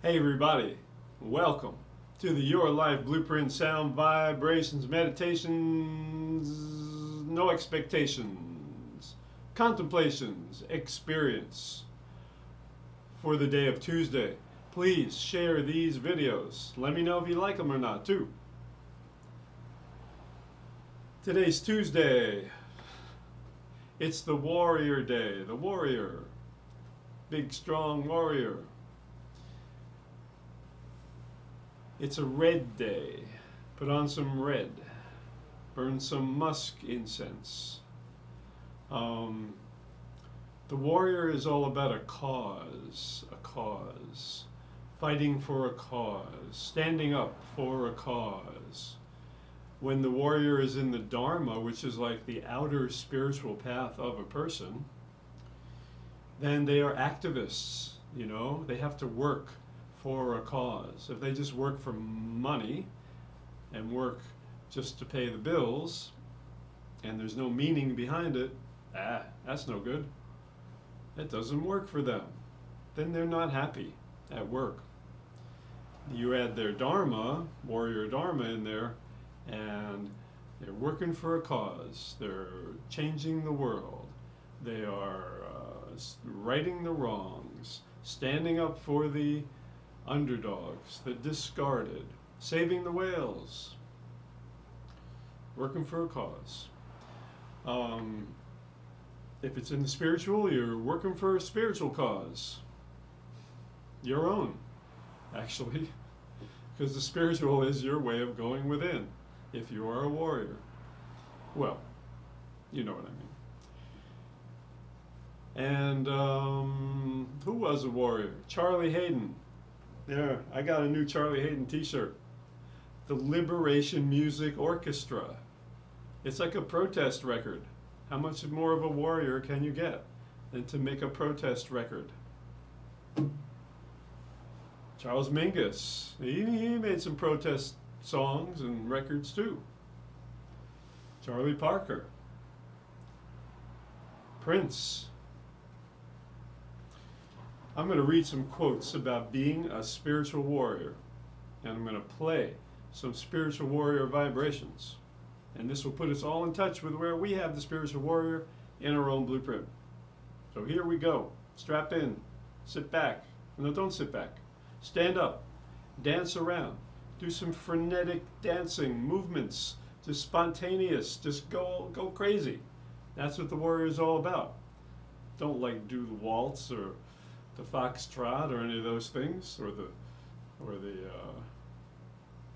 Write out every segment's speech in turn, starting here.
Hey everybody, welcome to the Your Life Blueprint Sound Vibrations Meditations, No Expectations, Contemplations, Experience for the day of Tuesday. Please share these videos. Let me know if you like them or not too. Today's Tuesday. It's the Warrior Day, the warrior, big strong warrior. It's a red day. Put on some red. Burn some musk incense. The warrior is all about a cause, fighting for a cause, standing up for a cause. When the warrior is in the Dharma, which is like the outer spiritual path of a person, then they are activists, you know, they have to work for a cause. If they just work for money and work just to pay the bills and there's no meaning behind it, that's no good. It doesn't work for them. Then they're not happy at work. You add their Dharma, warrior Dharma in there, and they're working for a cause. They're changing the world. They are righting the wrongs, standing up for the underdogs, the discarded, saving the whales, working for a cause. If it's in the spiritual, you're working for a spiritual cause. Your own, actually, because the spiritual is your way of going within, if you are a warrior. Well, you know what I mean. And who was a warrior? Charlie Hayden. There, I got a new Charlie Hayden t-shirt. The Liberation Music Orchestra. It's like a protest record. How much more of a warrior can you get than to make a protest record? Charles Mingus, he made some protest songs and records too. Charlie Parker. Prince. I'm going to read some quotes about being a spiritual warrior, and I'm going to play some spiritual warrior vibrations, and this will put us all in touch with where we have the spiritual warrior in our own blueprint. So here we go. Strap in, sit back. No, don't sit back. Stand up, dance around, do some frenetic dancing movements, just spontaneous, just go crazy. That's what the warrior is all about. Don't like do the waltz or the foxtrot or any of those things, or the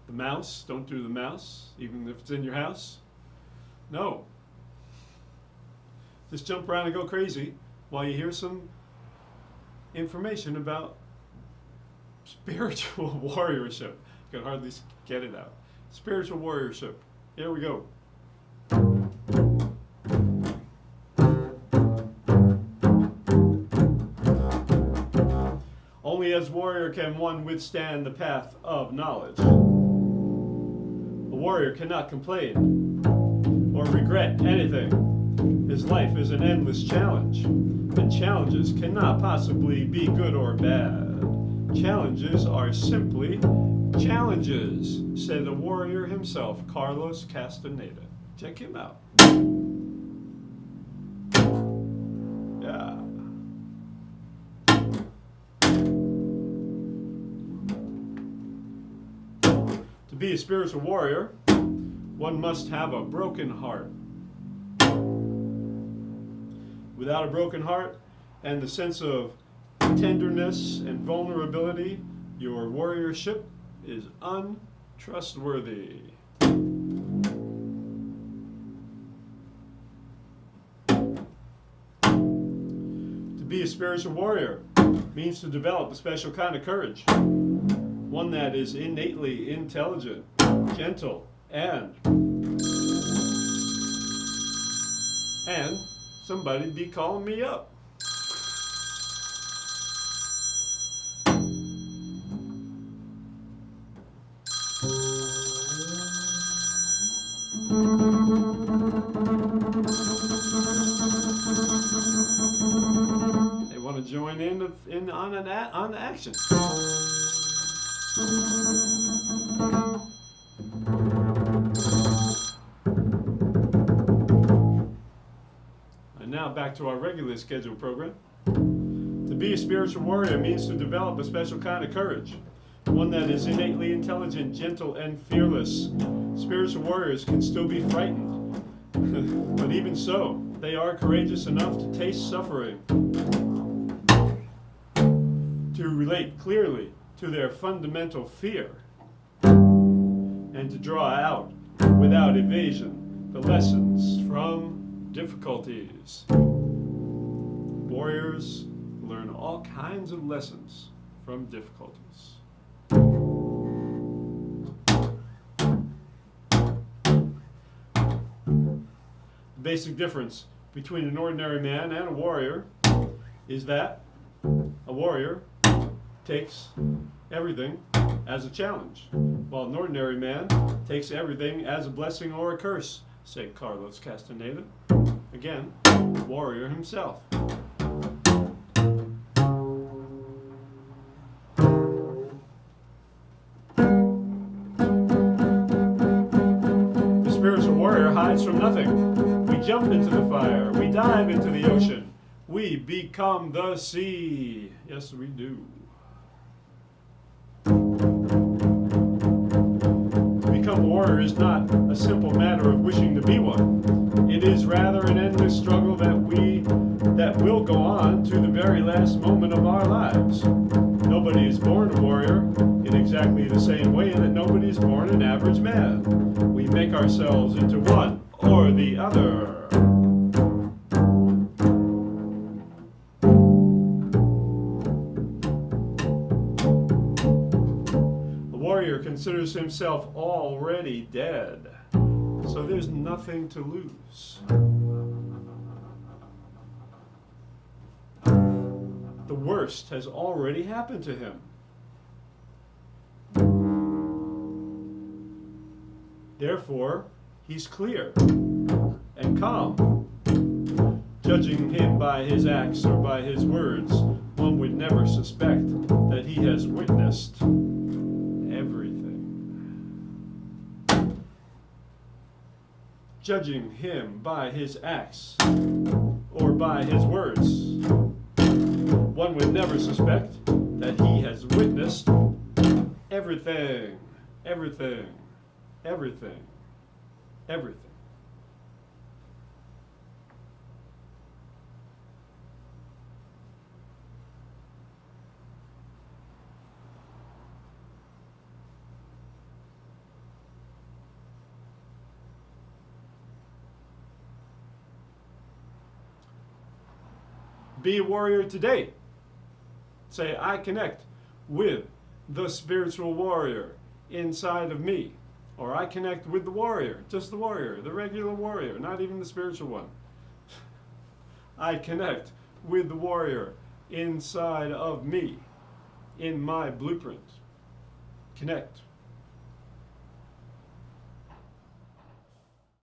mouse. Don't do the mouse, even if it's in your house. No. Just jump around and go crazy while you hear some information about spiritual warriorship. I can hardly get it out. Spiritual warriorship. Here we go. Only as warrior can one withstand the path of knowledge. A warrior cannot complain or regret anything. His life is an endless challenge, and challenges cannot possibly be good or bad. Challenges are simply challenges, said the warrior himself, Carlos Castaneda. Check him out. Yeah. To be a spiritual warrior, one must have a broken heart. Without a broken heart and the sense of tenderness and vulnerability, your warriorship is untrustworthy. To be a spiritual warrior means to develop a special kind of courage. One that is innately intelligent, gentle, and somebody be calling me up. They want to join in on the action. And now back to our regularly scheduled program. To be a spiritual warrior means to develop a special kind of courage, one that is innately intelligent, gentle, and fearless. Spiritual warriors can still be frightened, but even so, they are courageous enough to taste suffering, to relate clearly to their fundamental fear, and to draw out, without evasion, the lessons from difficulties. Warriors learn all kinds of lessons from difficulties. The basic difference between an ordinary man and a warrior is that a warrior takes everything as a challenge, while an ordinary man takes everything as a blessing or a curse, said Carlos Castaneda, again, the warrior himself. The spiritual warrior hides from nothing. We jump into the fire, we dive into the ocean, we become the sea. Yes, we do. Become a warrior is not a simple matter of wishing to be one. It is rather an endless struggle that will go on to the very last moment of our lives. Nobody is born a warrior in exactly the same way that nobody is born an average man. We make ourselves into one or the other. Considers himself already dead, so there's nothing to lose. The worst has already happened to him. Therefore, he's clear and calm. Judging him by his acts or by his words, one would never suspect that he has witnessed everything. Judging him by his acts or by his words, one would never suspect that he has witnessed everything, everything, everything, everything. Be a warrior today. Say, I connect with the spiritual warrior inside of me. Or I connect with the warrior, just the warrior, the regular warrior, not even the spiritual one. I connect with the warrior inside of me, in my blueprint. Connect.